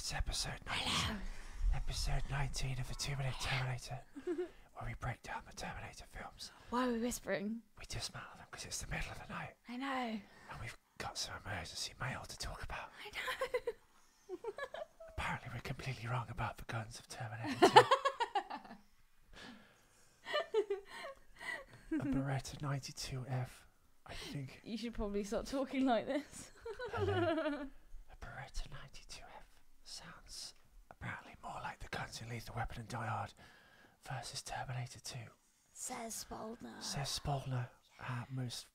It's episode 19 of the 2-Minute Terminator, where we break down the Terminator films. Why are we whispering? We dismantle them because it's the middle of the night. I know. And we've got some emergency mail to talk about. I know. Apparently we're completely wrong about the guns of Terminator 2. A Beretta 92F, I think. You should probably stop talking like this. Hello. A Beretta 92F sounds apparently more like the guns in Lethal Weapon and Die Hard versus Terminator 2. Says Spaldner. Says Spaldner, our most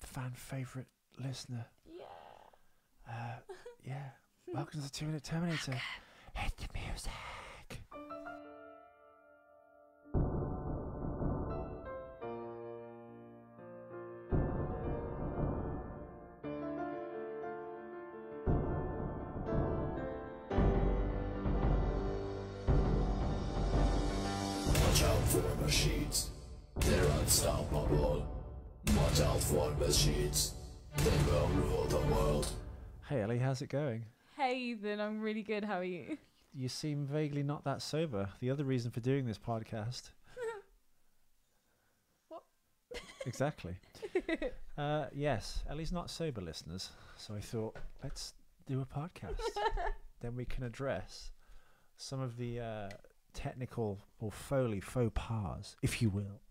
fan favourite listener. Yeah. Yeah. Welcome to the 2-Minute Terminator. Hit the music. Watch out for machines, they're unstoppable. Watch out for machines, they will rule the world. Hey Ellie, how's it going? Hey Ethan, I'm really good. How are you? You seem vaguely not that sober. The other reason for doing this podcast. What? Exactly. Yes, Ellie's not sober, listeners. So I thought, let's do a podcast. Then we can address some of the technical or Foley faux pas, if you will,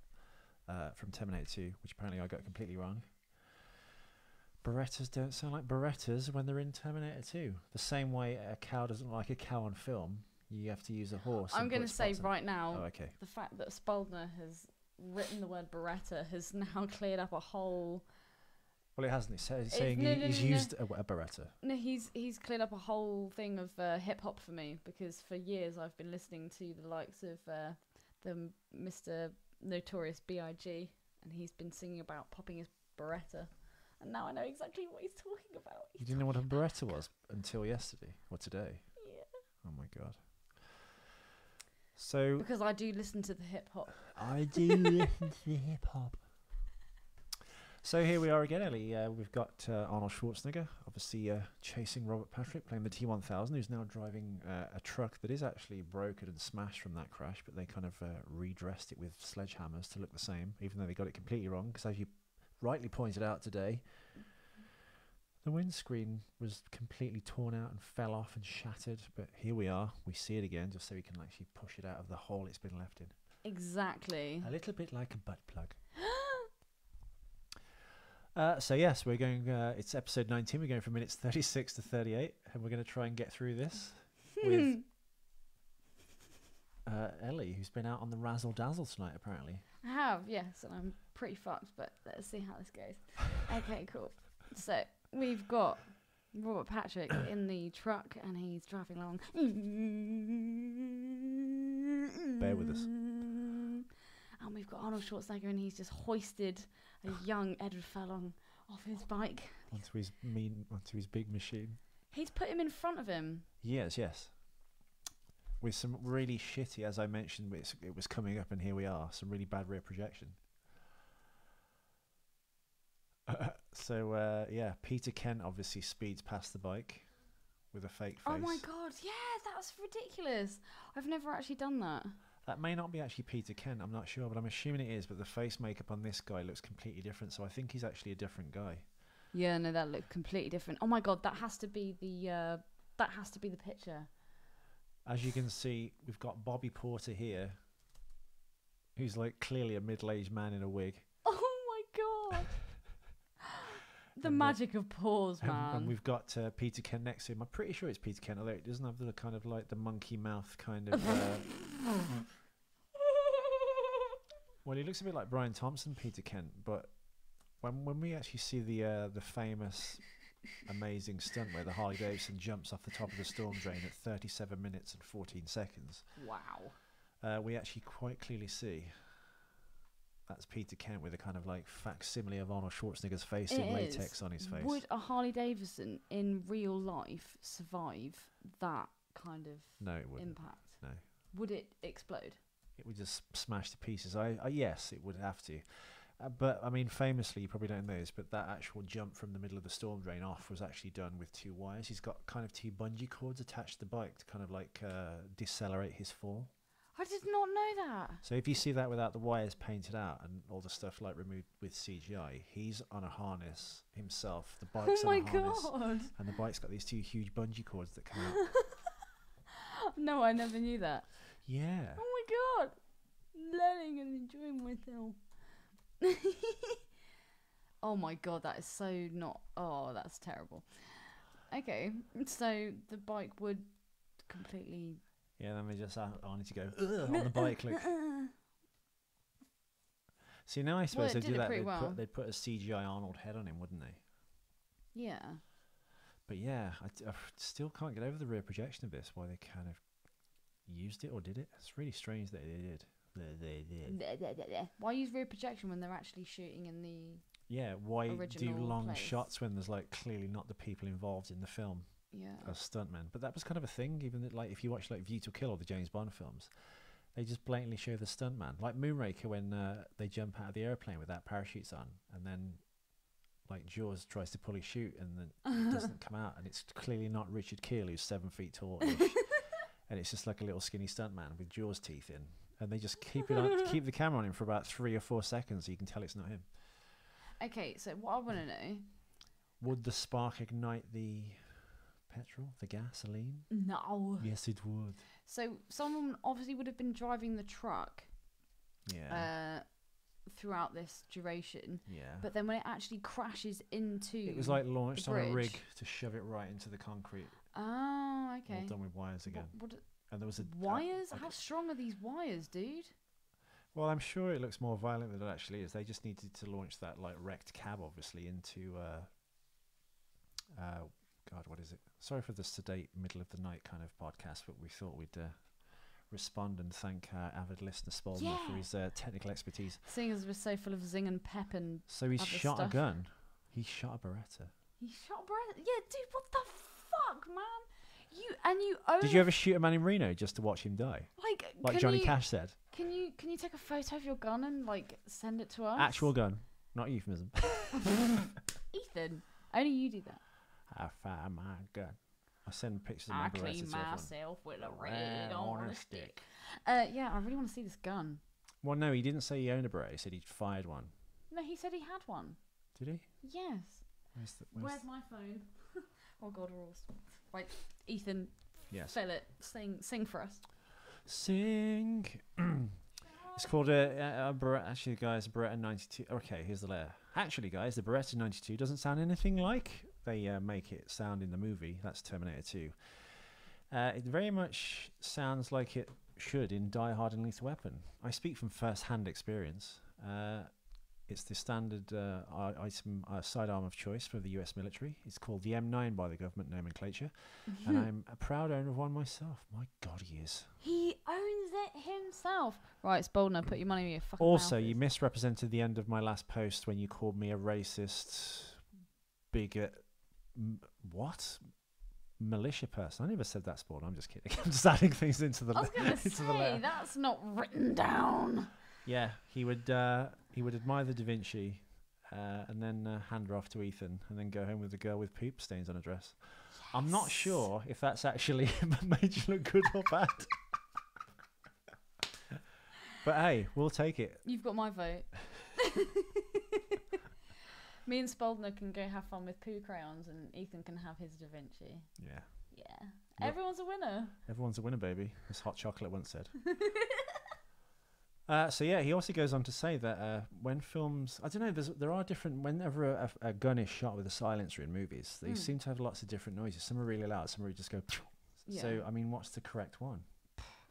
from Terminator 2, which apparently I got completely wrong. Berettas don't sound like Berettas when they're in Terminator 2. The same way a cow doesn't like a cow on film, you have to use a horse. I'm going to say spots in. right now, Oh, okay. the fact that Spaldner has written the word Beretta has now cleared up a whole... Well, it hasn't. He's saying he's used a Beretta. No, he's cleared up a whole thing of hip hop for me, because for years I've been listening to the likes of the Mr. Notorious B.I.G. and he's been singing about popping his Beretta, and now I know exactly what he's talking about. You didn't know what a Beretta was until yesterday or today. Yeah. Oh my god. So Because I do listen to the hip hop. I do listen to the hip hop. So here we are again, Ellie. We've got Arnold Schwarzenegger, obviously chasing Robert Patrick, playing the T-1000, who's now driving a truck that is actually broken and smashed from that crash, but they kind of redressed it with sledgehammers to look the same, even though they got it completely wrong, because as you rightly pointed out today, the windscreen was completely torn out and fell off and shattered, but here we are. We see it again, just so we can actually push it out of the hole it's been left in. Exactly. A little bit like a butt plug. So yes, we're going. It's episode 19. We're going from minutes 36 to 38, and we're going to try and get through this with Ellie, who's been out on the razzle dazzle tonight. Apparently, I have, yes, and I'm pretty fucked, but let's see how this goes. Okay, cool. So we've got Robert Patrick in the truck, and he's driving along. Bear with us. And we've got Arnold Schwarzenegger, and he's just hoisted a young Edward Furlong off his bike. onto his big machine. He's put him in front of him. Yes. With some really shitty, as I mentioned, it was coming up, and here we are. Some really bad rear projection. So Peter Kent obviously speeds past the bike with a fake face. Oh my god, yeah, that's ridiculous. I've never actually done that. That may not be actually Peter Kent, I'm not sure, but I'm assuming it is, but the face makeup on this guy looks completely different, so I think he's actually a different guy. Yeah, no, that looked completely different. Oh my god, that has to be the picture. As you can see, we've got Bobby Porter here, who's like clearly a middle-aged man in a wig. Oh my god. The magic of pause, man. And we've got Peter Kent next to him. I'm pretty sure it's Peter Kent, although it doesn't have the kind of like the monkey mouth kind of... Well, he looks a bit like Brian Thompson, Peter Kent, but when we actually see the famous, amazing stunt where the Harley Davidson jumps off the top of the storm drain at 37 minutes and 14 seconds, wow, we actually quite clearly see that's Peter Kent with a kind of like facsimile of Arnold Schwarzenegger's face in latex on his face. Would a Harley Davidson in real life survive that kind of impact? No. Would it explode? It would just smash to pieces. Yes, it would have to. But I mean, famously, you probably don't know this, but that actual jump from the middle of the storm drain off was actually done with 2 wires. He's got kind of 2 bungee cords attached to the bike to kind of like decelerate his fall. I did not know that. So if you see that without the wires painted out and all the stuff like removed with CGI, he's on a harness himself. The bike's Oh on my a harness, god. and the bike's got these 2 huge bungee cords that come out. No, I never knew that. Yeah. Oh my god. Learning and enjoying myself. Oh my god, that is so not. Oh, that's terrible. Okay, so the bike would completely. Yeah, then they just Arnie to go "Ugh," on the bike. Like. See, now I suppose Well, it they'd did do it that. pretty They'd, well. put a CGI Arnold head on him, wouldn't they? Yeah. But yeah, I still can't get over the rear projection of this. Why they kind of used it or did it? It's really strange that they did. They did. Why use rear projection when they're actually shooting in the? Yeah, why do Original long place. shots when there's like clearly not the people involved in the film Yeah. as stuntmen? But that was kind of a thing. Even that, like if you watch like View to Kill or the James Bond films, they just blatantly show the stuntman. Like Moonraker when they jump out of the airplane without parachutes on, and then like Jaws tries to pull his chute and then it doesn't come out, and it's clearly not Richard Keel who's 7 feet tall, and it's just like a little skinny stuntman with Jaws teeth in, and they just keep the camera on him for about 3 or 4 seconds, so you can tell it's not him. Okay, so what I want to know. Would the spark ignite the petrol, the gasoline? No. Yes, it would. So someone obviously would have been driving the truck. Yeah. Throughout this duration. Yeah. But then when it actually crashes into. It was like launched on a rig bridge. to shove it right into the concrete. Oh, okay. All done with wires again. What And there was a wires? like How strong are these wires, dude? well, I'm sure it looks more violent than it actually is. They just needed to launch that like wrecked cab, obviously, into God, what is it? Sorry for the sedate middle of the night kind of podcast, but we thought we'd respond and thank our avid listener Spalding for his technical expertise. Seeing as we're so full of zing and pep and. So he's other shot stuff. a gun. He shot a Beretta. He shot Brett. Yeah, dude, what the fuck, man? You own. Did you ever shoot a man in Reno just to watch him die? Like can Johnny you, Cash said. Can you take a photo of your gun and like send it to us? Actual gun, not euphemism. Ethan, only you do that. I find my gun. I send pictures of my I Beretta clean to everyone. myself with a Red red on on a a stick. Yeah, I really want to see this gun. Well, no, he didn't say he owned a Beretta. He said he'd fired one. No, he said he had one. Did he? Yes. Where's my phone? Oh God, rules. Right, Ethan, yes. fill it. Sing for us. Sing. It's called a Beretta. Actually, guys, Beretta 92. Okay, here's the letter. Actually, guys, the Beretta 92 doesn't sound anything like they make it sound in the movie. That's Terminator 2. It very much sounds like it should in Die Hard and Lethal Weapon. I speak from first-hand experience. It's the standard item sidearm of choice for the US military. It's called the M9 by the government nomenclature, and I'm a proud owner of one myself. My God, he is. He owns it himself. Right, Spaldner, put your money where your fucking Also, mouth you is. misrepresented the end of my last post when you called me a racist, bigot, what? Militia person. I never said that, Spawn. I'm just kidding. I'm just adding things into the I was gonna into the say letter. that's not written down. Yeah, he would admire the Da Vinci, and then hand her off to Ethan, and then go home with the girl with poop stains on her dress. Yes. I'm not sure if that's actually made you look good or bad. But hey, we'll take it. You've got my vote. Me and Spaldner can go have fun with poo crayons, and Ethan can have his Da Vinci. Yeah. Yeah. Everyone's a winner. Everyone's a winner, baby, as Hot Chocolate once said. So yeah, he also goes on to say that when films, I don't know, there are different. Whenever a gun is shot with a silencer in movies, they seem to have lots of different noises. Some are really loud, some are just go. Yeah. So I mean, what's the correct one?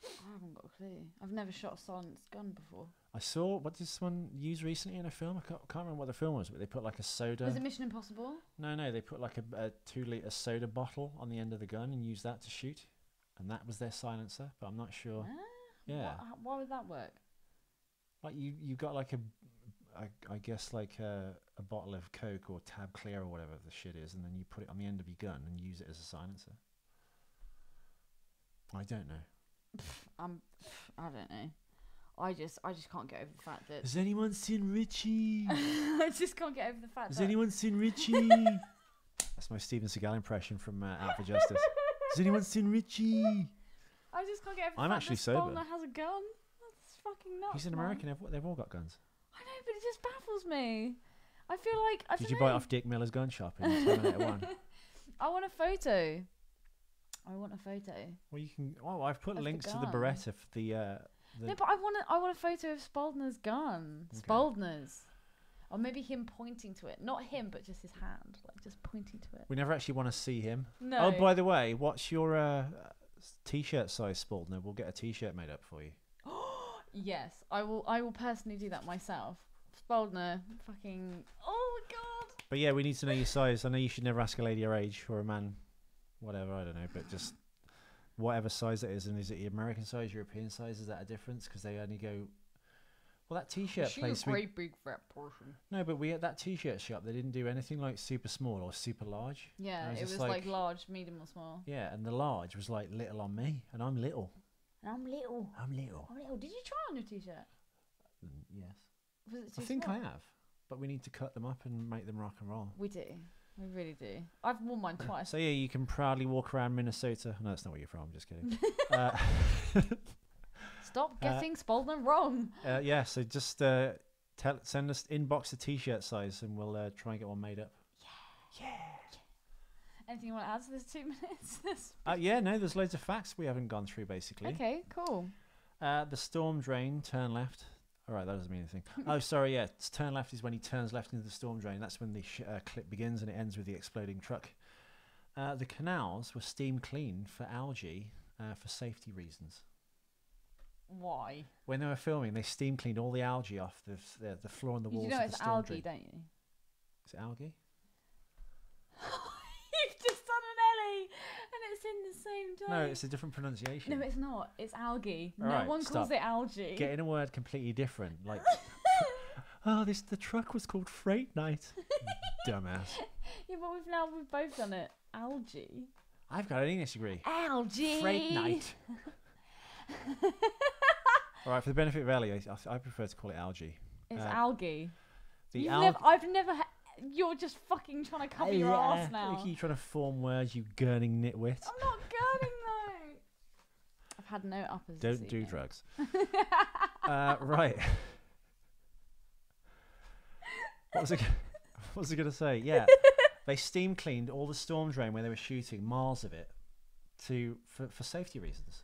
I haven't got a clue. I've never shot a silenced gun before. I saw what did someone use recently in a film? I can't remember what the film was, but they put like a soda. Was it Mission Impossible? No, they put like a 2-liter soda bottle on the end of the gun and used that to shoot, and that was their silencer. But I'm not sure. Yeah. Why would that work? Like you got like I guess like a bottle of Coke or Tab Clear or whatever the shit is, and then you put it on the end of your gun and use it as a silencer. I don't know. I don't know. I just can't get over the fact that Has anyone seen Richie? I just can't get over the fact Has that anyone seen Richie? That's my Steven Seagal impression from Out for Justice. Has anyone seen Richie? I just can't get over the I'm fact actually that sober. Spallner has a gun. That's fucking nuts. He's an man. American. They've all got guns. I know, but it just baffles me. I feel like I Did don't you know. buy it off Dick Miller's gun shop in Terminator 1? I want a photo. I want a photo. Well, you can. Oh, I've put Of the links to the gun. Beretta for the. No, but I want a photo of Spaldner's gun. Okay. Spaldner's. Or maybe him pointing to it. Not him, but just his hand. Like, just pointing to it. We never actually want to see him. No. Oh, by the way, what's your t-shirt size, Spaldner? We'll get a t-shirt made up for you. Yes, I will personally do that myself. Spaldner, fucking... Oh, my God. But yeah, we need to know your size. I know you should never ask a lady her age or a man, whatever, I don't know, but just whatever size it is. And is it the American size, European size? Is that a difference? Because they only go... Well, that t-shirt place... big fat person. No, but we at that t-shirt shop, they didn't do anything like super small or super large. Yeah, it just was like large, medium or small. Yeah, and the large was like little on me, and I'm little. I'm little. I'm little. I'm little. Did you try on your t-shirt? Yes. Was it too I think small? I have, but we need to cut them up and make them rock and roll. We do. We really do. I've worn mine twice. So yeah, you can proudly walk around Minnesota. No, that's not where you're from. I'm just kidding. Stop getting Spaldner wrong. Yeah, so just send us inbox a t-shirt size, and we'll try and get one made up. Yeah. Anything you want to add to this 2 minutes? Yeah, no, there's loads of facts we haven't gone through basically. Okay, cool. The storm drain, turn left. All right, that doesn't mean anything. Oh, sorry, yeah. Turn left is when he turns left into the storm drain. That's when the clip begins and it ends with the exploding truck. The canals were steam cleaned for Algie for safety reasons. Why? When they were filming, they steam cleaned all the algae off the floor and the walls You know of the it's storm algae, drain. don't you? Is it algae? You've just done an Ellie, and it's in the same No, day. it's a different pronunciation. No, it's not. It's algae. All No right, one calls stop. it algae. Getting a word completely different. Like, the truck was called Freight Night. Dumbass. Yeah, but we've both done it. Algae. I've got an English degree. Algae. Freight Night. All right, for the benefit of Ellie, I prefer to call it algae. It's algae. The I've never. You're just fucking trying to cover your ass now. You're trying to form words, you gurning nitwit. I'm not gurning though. I've had no uppers. Don't this do evening. drugs. Right. What was I going to say? Yeah, they steam cleaned all the storm drain where they were shooting, miles of it, for safety reasons.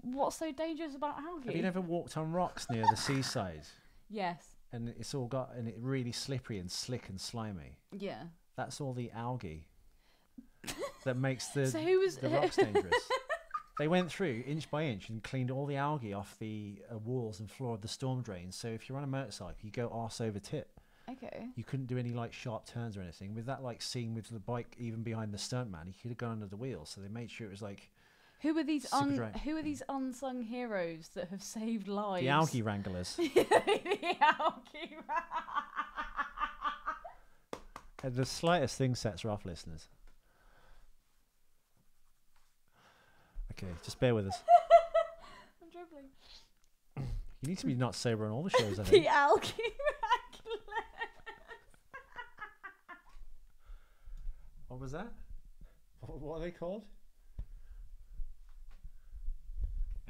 What's so dangerous about algae? Have you never walked on rocks near the seaside? Yes. And it's really slippery and slick and slimy. Yeah. That's all the algae that makes the rocks dangerous. They went through inch by inch and cleaned all the algae off the walls and floor of the storm drain. So if you're on a motorcycle, you go arse over tit. Okay. You couldn't do any like sharp turns or anything. With that like scene with the bike even behind the stuntman, he could have gone under the wheel. So they made sure it was like Who are these super dry. unsung heroes that have saved lives? The algae wranglers. The algae And the slightest thing sets her off, listeners. Okay, just bear with us. I'm dribbling. You need to be not sober on all the shows, I think. The algae wranglers. What was that? What are they called?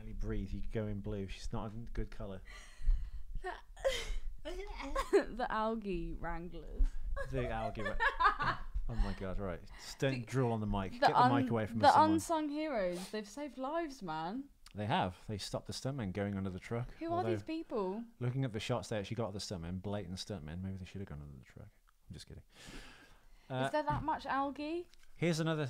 Ellie, breathe. You go in blue. She's not a good colour. The algae wranglers. The algae. Oh my god! Right, just don't drool on the mic. The Get the mic away from us. The someone. unsung heroes. They've saved lives, man. They have. They stopped the stuntman going under the truck. Who are these people? Looking at the shots they actually got of the stuntman, blatant stuntmen. Maybe they should have gone under the truck. I'm just kidding. Is there that much algae? Here's another.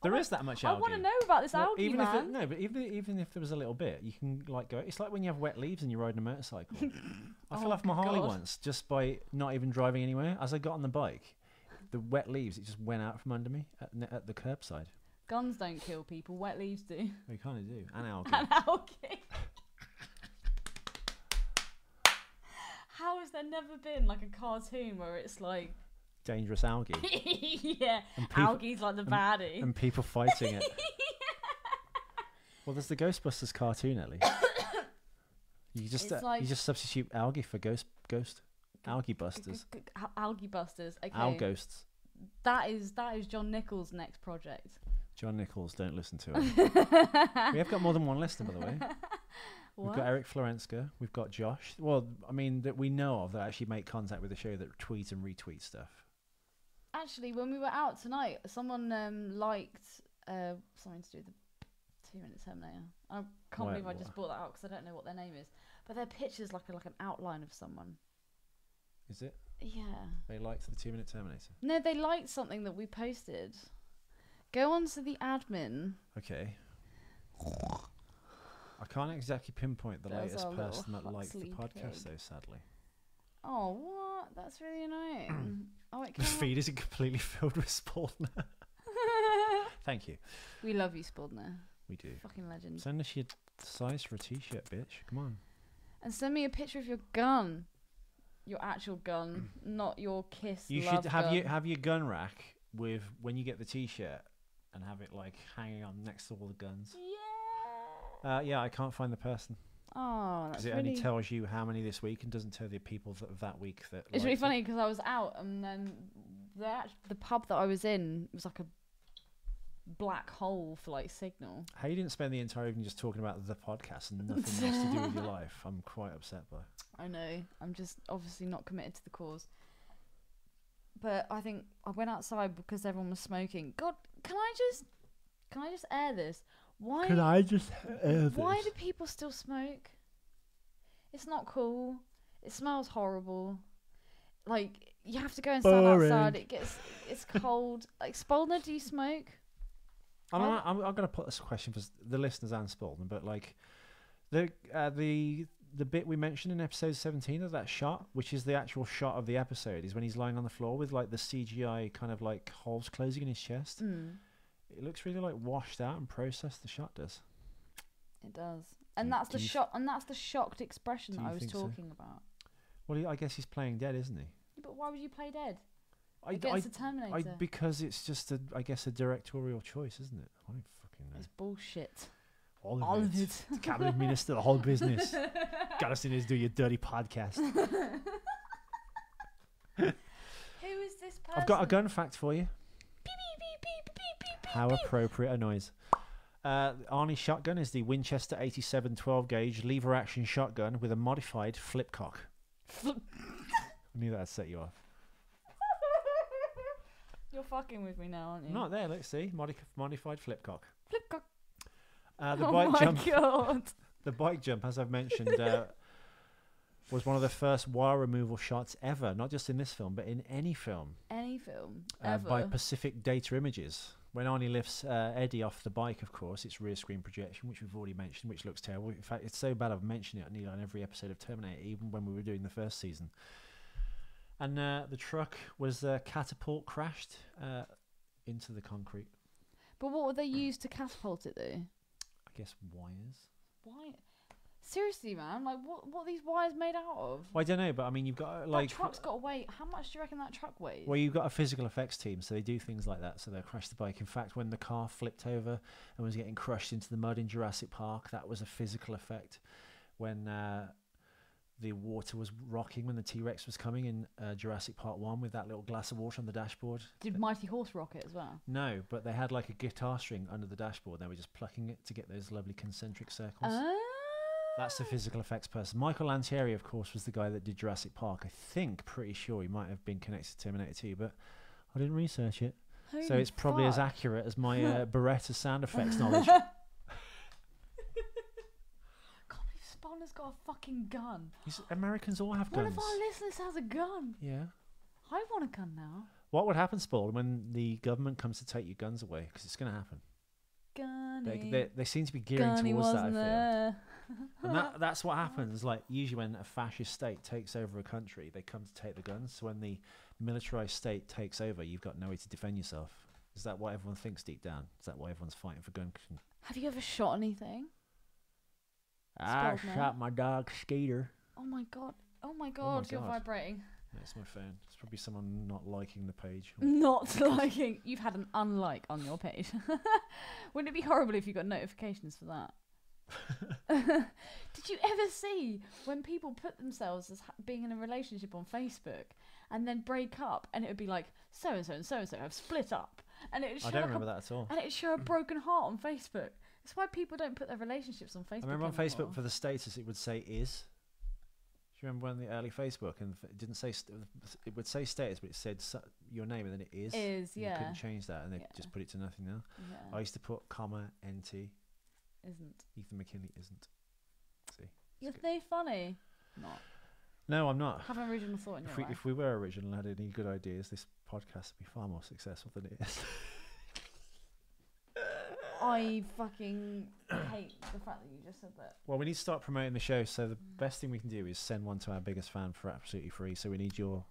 There is that much I algae. want to know about this algae, even man. but even if there was a little bit, you can like go. It's like when you have wet leaves and you're riding a motorcycle. I fell off my Harley once just by not even driving anywhere. As I got on the bike, the wet leaves it just went out from under me at the curbside. Guns don't kill people. Wet leaves do. They kind of do, and algae. And algae. How has there never been like a cartoon where it's like Dangerous algae. yeah, algae's like the baddie. And people fighting it. Well, there's the Ghostbusters cartoon, Ellie. You just It's like- you just substitute algae for ghost algae busters. Algae busters. Okay. Al ghosts. That is John Nichols' next project. John Nichols, don't listen to him. We have got more than one listener, by the way. We've What? got Eric Florenska. We've got Josh. Well, I mean, that we know of that actually make contact with the show, that tweet and retweet stuff. Actually, when we were out tonight, someone liked something to do with the 2-minute Terminator. I can't believe I just brought that out because I don't know what their name is. But their picture's like an outline of someone. Is it? Yeah. They liked the 2-minute Terminator. No, they liked something that we posted. Go on to the admin. Okay. I can't exactly pinpoint the There's latest our little person that liked the Huxley podcast, pig. though, sadly. Oh, what? That's really annoying. Oh, it The can't. feed isn't completely filled with Spaldner. Thank you. We love you, Spaldner. We do. Fucking legend. Send us your size for a t-shirt, bitch. Come on. And send me a picture of your gun. Your actual gun, not your kiss. You love should have gun. have your gun rack with, when you get the t-shirt, and have it like hanging on next to all the guns. Yeah. Yeah, I can't find the person Oh, because that's it really. only tells you how many this week and doesn't tell the people that week that. It's really liked it. funny because I was out and then the pub that I was in was like a black hole for like signal. How you didn't spend the entire evening just talking about the podcast and nothing else to do with your life? I'm quite upset by. I know. I'm just obviously not committed to the cause. But I think I went outside because everyone was smoking. God, can I just air this? Why? I just? Why do people still smoke? It's not cool. It smells horrible. Like you have to go and stand Boring. outside. It's cold. Like Spaldner, do you smoke? I'm going to put this question for the listeners and Spalding, but like the bit we mentioned in episode 17 of that shot, which is the actual shot of the episode, is when he's lying on the floor with like the CGI kind of like holes closing in his chest. It looks really like washed out and processed. The shot does. It does, and that's the shot, and that's the shocked expression that I was talking about. Well, I guess he's playing dead, isn't he? But why would you play dead I against the Terminator? because it's just I guess a directorial choice, isn't it? I don't fucking know. It's bullshit. All All of it. The cabinet minister, the whole business. Got us in here to do your dirty podcast. Who is this person? I've got a gun fact for you. Beep, beep, beep, beep, beep, beep, How beep. appropriate a noise. Arnie's shotgun is the Winchester 87 12 gauge lever action shotgun with a modified flip cock. I knew that'd set you off. You're fucking with me now, aren't you? Not there, let's see. Modified flip cock. Flip cock. The Oh bike my jump. god. The bike jump, as I've mentioned, was one of the first wire removal shots ever, not just in this film, but in any film. Any film ever. By Pacific Data Images. When Arnie lifts Eddie off the bike, of course, it's rear screen projection, which we've already mentioned, which looks terrible. In fact, it's so bad I've mentioned it nearly on every episode of Terminator, even when we were doing the first season. And the truck was catapult crashed into the concrete. But what would they use to catapult it, though? I guess wires. Why? Seriously, man. Like, what are these wires made out of? Well, I don't know, but I mean, you've got like. That truck's got to weigh. How much do you reckon that truck weighs? Well, you've got a physical effects team, so they do things like that. So they'll crash the bike. In fact, when the car flipped over and was getting crushed into the mud in Jurassic Park, that was a physical effect. When the water was rocking, when the T-Rex was coming in Jurassic Park 1 with that little glass of water on the dashboard. Did Mighty Horse rock it as well? No, but they had like a guitar string under the dashboard. They were just plucking it to get those lovely concentric circles. That's the physical effects person. Michael Lantieri, of course, was the guy that did Jurassic Park. I think, pretty sure he might have been connected to Terminator 2, but I didn't research it. Holy So it's probably as fuck. accurate as my Beretta sound effects knowledge. Can't believe Spawner's got a fucking gun. Americans all have One guns. of our listeners has a gun. Yeah. I want a gun now. What would happen, Spald, when the government comes to take your guns away? Because it's going to happen. Gunny. They seem to be gearing Gunny towards that, I wasn't feel. there. And that's what happens. Like, usually when a fascist state takes over a country, they come to take the guns. So when the militarized state takes over, you've got no way to defend yourself. Is that what everyone thinks deep down? Is that why everyone's fighting for gun control? Have you ever shot anything? I Spelled shot my dog Skeeter. Oh my god. Oh my god, you're God. vibrating. That's my phone. It's probably someone not liking the page. Not liking. You've had an unlike on your page. Wouldn't it be horrible if you got notifications for that? Did you ever see when people put themselves as being in a relationship on Facebook and then break up, and it would be like so and so and so and so have split up, and it would show I don't like remember that at all. and it would show a broken heart on Facebook. That's why people don't put their relationships on Facebook. I remember on anymore. Facebook for the status it would say is. Do you remember when the early Facebook and it didn't say it would say status, but it said your name and then it is. Is, and yeah. You couldn't change that, and they Yeah. just put it to nothing now. Yeah. I used to put comma NT. Isn't. Ethan McKinley isn't. See. You're so funny. Not. No, I'm not. Have an original thought in your life. If we were original and had any good ideas, this podcast would be far more successful than it is. I fucking hate the fact that you just said that. Well, we need to start promoting the show, so the best thing we can do is send one to our biggest fan for absolutely free. So we need your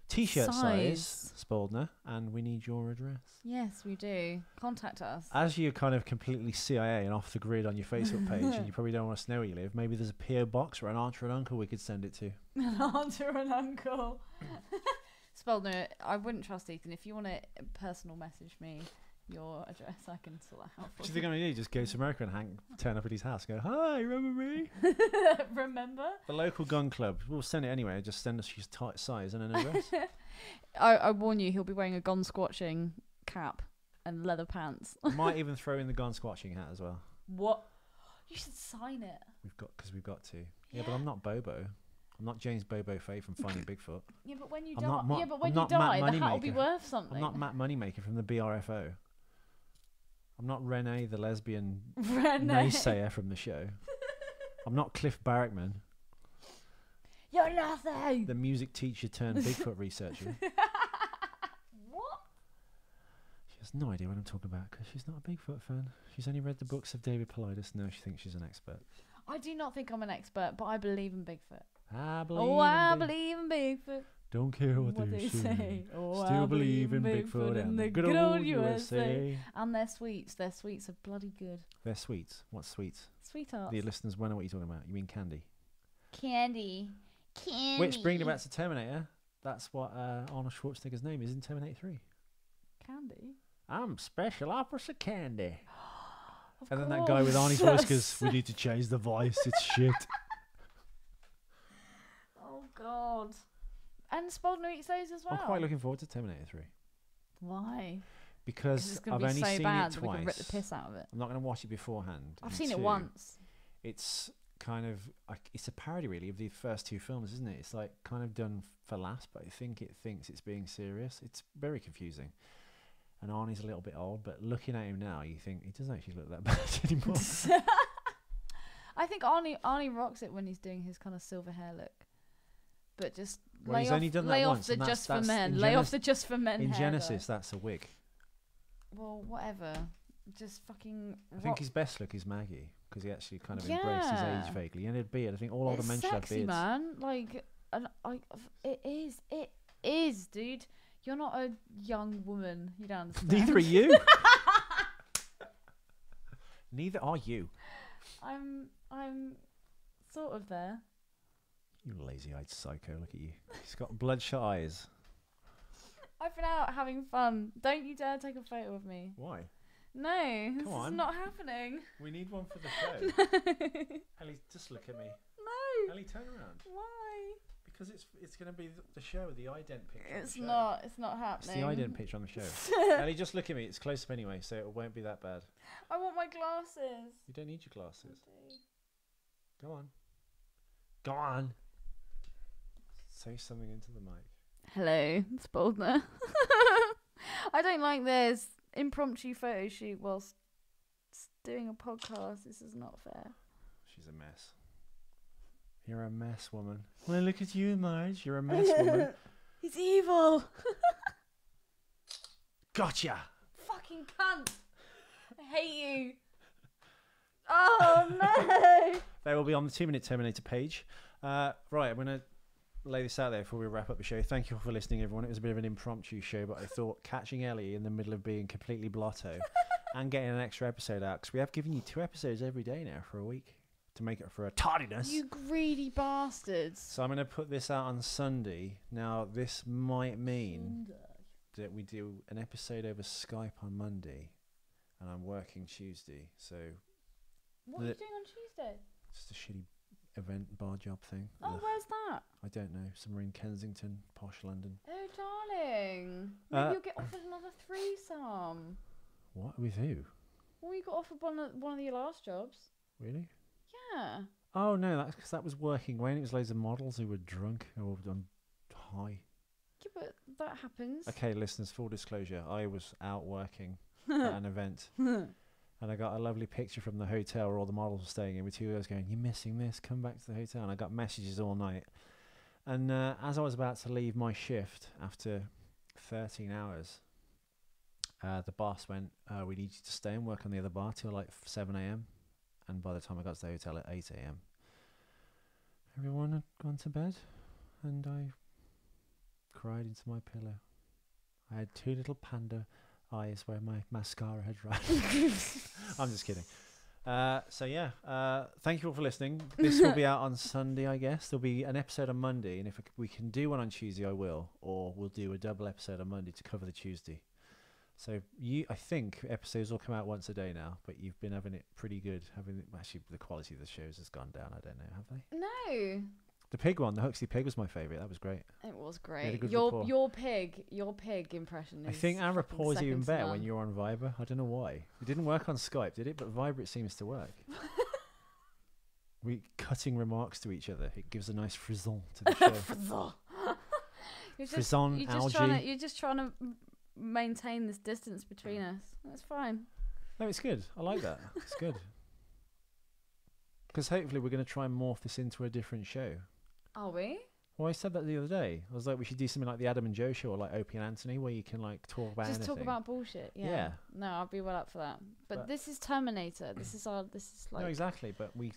t-shirt size, Spaldner, and we need your address. Yes, we do. Contact us. As you're kind of completely CIA and off the grid on your Facebook page, and you probably don't want us to know where you live, maybe there's a PO box or an aunt or an uncle we could send it to. An aunt or an uncle. Spaldner, I wouldn't trust Ethan. If you want to personal message me your address, I can sort that out for What do you think I'm going to do? Just go to America and turn up at his house and go, hi, remember me? Remember? The local gun club. We'll send it anyway. Just send us his tight size and an address. I warn you, he'll be wearing a gun squatching cap and leather pants. Might even throw in the gun squatching hat as well. What? You should sign it. We've got to. Yeah, but I'm not Bobo. I'm not James Bobo Faye from Finding Bigfoot. Yeah, but when you I'm die, not Ma- yeah, but when I'm you not Matt die, the hat will Moneymaker. be worth something. I'm not Matt Moneymaker from the BRFO. I'm not Renee, the lesbian Renee. naysayer from the show. I'm not Cliff Barrickman, You're nothing. the music teacher turned Bigfoot researcher. What? She has no idea what I'm talking about because she's not a Bigfoot fan. She's only read the books of David Paulides. Now she thinks she's an expert. I do not think I'm an expert, but I believe in Bigfoot. I believe. I believe in Bigfoot. Don't care what they say. Oh, Still I believe in Bigfoot and the good old USA. And their sweets. Their sweets are bloody good. They're sweets. What sweets? Sweethearts. The listeners won't know what you're talking about. You mean candy? Candy. Which, bringing it back to Terminator, that's what Arnold Schwarzenegger's name is in Terminator 3. Candy? I'm Special Officer Candy. Of And then that guy with Arnie's voice goes, course. we need to change the voice. It's shit. Oh, God. And Spaldner eats those as well. I'm quite looking forward to Terminator 3. Why? Because It's going I've to be only so seen bad it that we can rip the twice. piss out of it. I'm not going to watch it beforehand. I've And seen it two, once. It's kind of it's a parody really of the first two films, isn't it? It's like kind of done for laughs, but I think it thinks it's being serious. It's very confusing. And Arnie's a little bit old, but looking at him now, you think he doesn't actually look that bad anymore. I think Arnie rocks it when he's doing his kind of silver hair look. But just Well, lay he's off, only done that lay off once, the and just for that's men. in Lay off Genes- the just for men In hair, Genesis, though. that's a wig. Well, whatever. Just fucking. I think his best look is Maggie, because he actually kind of embraced his Yeah. age vaguely. And a beard. I think all older It's men should have sexy, beards. man. Like, it is, dude. You're not a young woman. You don't understand. Neither are you. Neither are you. I'm sort of there. You lazy-eyed psycho. Look at you. He's got bloodshot eyes. I've been out having fun. Don't you dare take a photo of me. Why? No, this Come is on. not happening. We need one for the show. Ellie, just look at me. No. Ellie, turn around. Why? Because it's going to be the show, the ident picture. It's on the show. not. It's not It's happening. the ident picture on the show. Ellie, just look at me. It's close up anyway, so it won't be that bad. I want my glasses. You don't need your I glasses. do. Go on. Go on. Say something into the mic. Hello, it's Spaldner. I don't like this impromptu photo shoot whilst doing a podcast. This is not fair. She's a mess. You're a mess, woman. Well, look at you, Marge. You're a mess, woman. He's evil. Gotcha. Fucking cunt. I hate you. Oh no. They will be on the 2-minute Terminator page. Right, I'm going to lay this out there before we wrap up the show. Thank you all for listening, everyone. It was a bit of an impromptu show, but I thought catching Ellie in the middle of being completely blotto and getting an extra episode out, because we have given you 2 episodes every day now for a week to make up for a tardiness. You greedy bastards. So I'm going to put this out on Sunday. Now, this might mean that we do an episode over Skype on Monday, and I'm working Tuesday, so What are you doing on Tuesday? Just a shitty event bar job thing. Oh, Ugh. where's that? I don't know. Somewhere in Kensington, posh London. Oh, darling. Maybe you'll get offered another threesome. What? With who? Well, you got offered one of your last jobs. Really? Yeah. Oh, no, that's because that was working when it was loads of models who were drunk or on high. Yeah, but that happens. Okay, listeners, full disclosure. I was out working at an event. And I got a lovely picture from the hotel where all the models were staying in with 2 girls going, "You're missing this, come back to the hotel." And I got messages all night. And as I was about to leave my shift after 13 hours, the boss went, "We need you to stay and work on the other bar till like 7 a.m. And by the time I got to the hotel at 8 a.m., everyone had gone to bed. And I cried into my pillow. I had 2 little panda eyes where my mascara had dried. I'm just kidding. So yeah, thank you all for listening. This will be out on Sunday, I guess. There'll be an episode on Monday, and if we can do one on Tuesday, I will. Or we'll do a double episode on Monday to cover the Tuesday. So I think episodes will come out once a day now, but you've been having it pretty good. Actually, the quality of the shows has gone down. I don't know, have they? No. The pig one, the Huxley pig, was my favourite. That was great. It was We had a great. good Your rapport. pig impression. I Is think our fucking rapport is even second to better none. when you're on Viber. I don't know why. It didn't work on Skype, did it? But Viber, it seems to work. We cutting remarks to each other. It gives a nice frisson to the show. Frisson, Algie. You're just trying to maintain this distance between us. That's fine. No, it's good. I like that. It's good. Because hopefully we're going to try and morph this into a different show. Are we? Well, I said that the other day. I was like, we should do something like the Adam and Joe show or like Opie and Anthony, where you can like talk about Just anything. talk about bullshit. Yeah. Yeah. No, I'll be well up for that. But this is Terminator. This is like. No, exactly. But we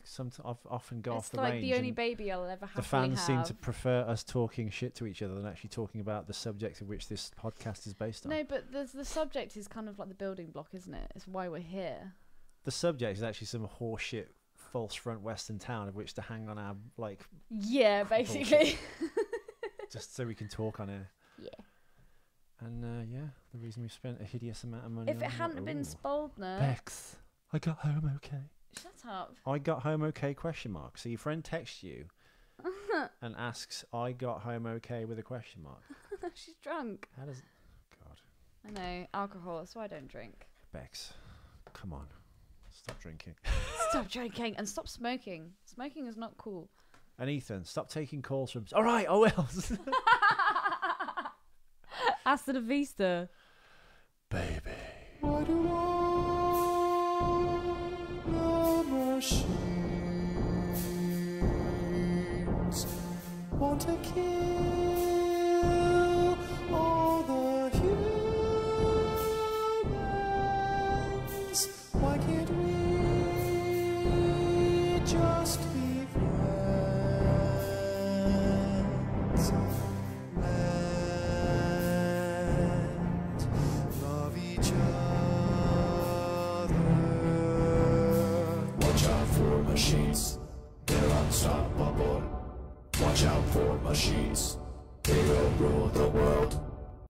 often go off It's the like range. the only and baby I'll ever have. the fans seem to prefer us talking shit to each other than actually talking about the subject of which this podcast is based on. No, but the subject is kind of like the building block, isn't it? It's why we're here. The subject is actually some horseshit false front western town of which to hang on our like. Yeah, basically. Just so we can talk on air. Yeah. And yeah, the reason we've spent a hideous amount of money. If it hadn't been Spaldner. Bex, I got home okay. Shut up. I got home okay ? So your friend texts you and asks, "I got home okay?" with a question mark. She's drunk. How does? God. I know, alcohol. That's why I don't drink. Bex, come on, stop drinking. Stop drinking and stop smoking. Smoking is not cool. And Ethan, stop taking calls from. All right, I will. Hasta la vista, baby. Why do all the machines want to kill all the humans? Why can't we just be friends and love each other? Watch out for machines, they're unstoppable. Watch out for machines, they will rule the world.